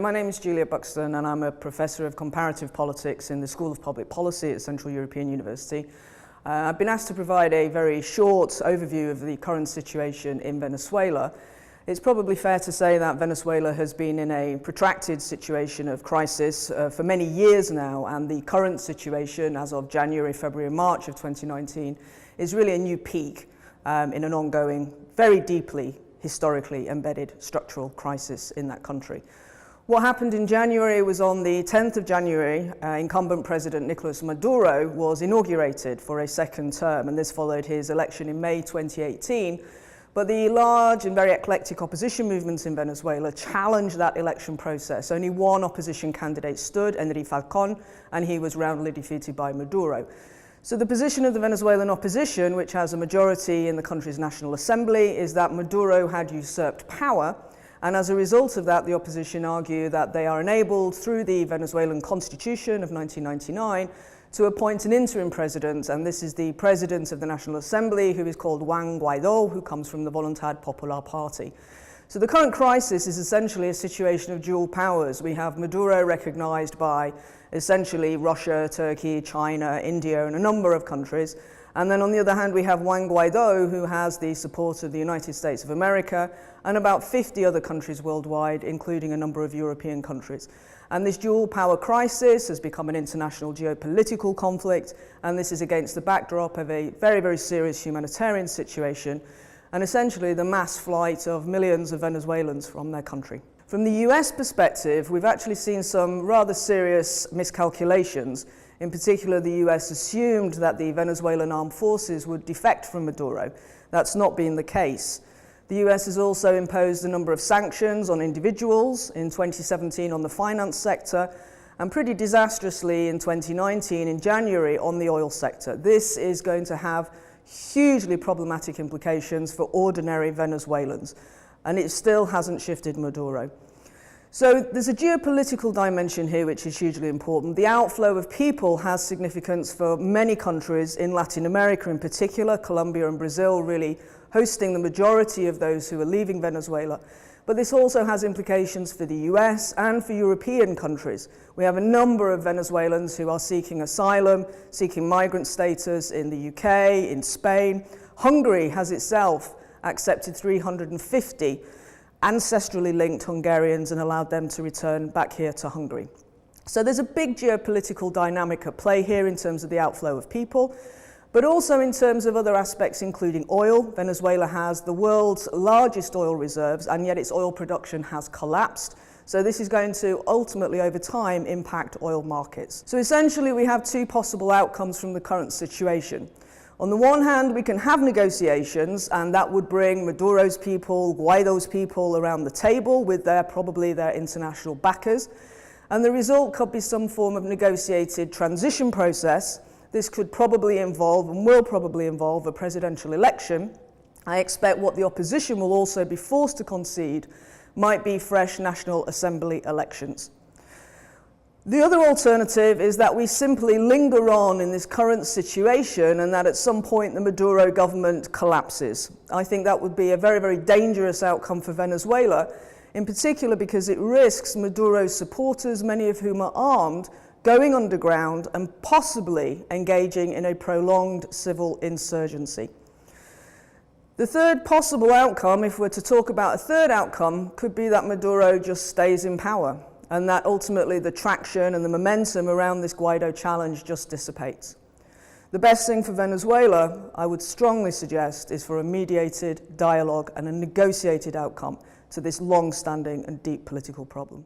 My name is Julia Buxton and I'm a Professor of Comparative Politics in the School of Public Policy at Central European University. I've been asked to provide a very short overview of the current situation in Venezuela. It's probably fair to say that Venezuela has been in a protracted situation of crisis for many years now, and the current situation as of January, February and March of 2019 is really a new peak in an ongoing, very deeply historically embedded structural crisis in that country. What happened in January was on the 10th of January, incumbent President Nicolas Maduro was inaugurated for a second term, and this followed his election in May 2018. But the large and very eclectic opposition movements in Venezuela challenged that election process. Only one opposition candidate stood, Enrique Falcón, and he was roundly defeated by Maduro. So the position of the Venezuelan opposition, which has a majority in the country's National Assembly, is that Maduro had usurped power. And as a result of that, the opposition argue that they are enabled through the Venezuelan Constitution of 1999 to appoint an interim president, and this is the president of the National Assembly, who is called Juan Guaidó, who comes from the Voluntad Popular Party. So the current crisis is essentially a situation of dual powers. We have Maduro recognized by essentially Russia, Turkey, China, India, and a number of countries. And then on the other hand, we have Juan Guaidó, who has the support of the United States of America and about 50 other countries worldwide, including a number of European countries. And this dual power crisis has become an international geopolitical conflict, and this is against the backdrop of a very, very serious humanitarian situation and essentially the mass flight of millions of Venezuelans from their country. From the US perspective, we've actually seen some rather serious miscalculations. In particular, the US assumed that the Venezuelan armed forces would defect from Maduro. That's not been the case. The US has also imposed a number of sanctions on individuals in 2017 on the finance sector, and pretty disastrously in 2019, in January, on the oil sector. This is going to have hugely problematic implications for ordinary Venezuelans, and it still hasn't shifted Maduro. So there's a geopolitical dimension here which is hugely important. The outflow of people has significance for many countries in Latin America in particular, Colombia and Brazil really hosting the majority of those who are leaving Venezuela. But this also has implications for the US and for European countries. We have a number of Venezuelans who are seeking asylum, seeking migrant status in the UK, in Spain. Hungary has itself accepted 350 ancestrally linked Hungarians and allowed them to return back here to Hungary. So there's a big geopolitical dynamic at play here in terms of the outflow of people, but also in terms of other aspects, including oil. Venezuela has the world's largest oil reserves, and yet its oil production has collapsed. So this is going to ultimately, over time, impact oil markets. So essentially, we have two possible outcomes from the current situation. On the one hand, we can have negotiations, and that would bring Maduro's people, Guaido's people around the table with probably their international backers. And the result could be some form of negotiated transition process. This could probably involve, and will probably involve, a presidential election. I expect what the opposition will also be forced to concede might be fresh National Assembly elections. The other alternative is that we simply linger on in this current situation and that at some point the Maduro government collapses. I think that would be a very, very dangerous outcome for Venezuela, in particular because it risks Maduro's supporters, many of whom are armed, going underground and possibly engaging in a prolonged civil insurgency. The third possible outcome, if we're to talk about a third outcome, could be that Maduro just stays in power, and that ultimately the traction and the momentum around this Guaido challenge just dissipates. The best thing for Venezuela, I would strongly suggest, is for a mediated dialogue and a negotiated outcome to this long-standing and deep political problem.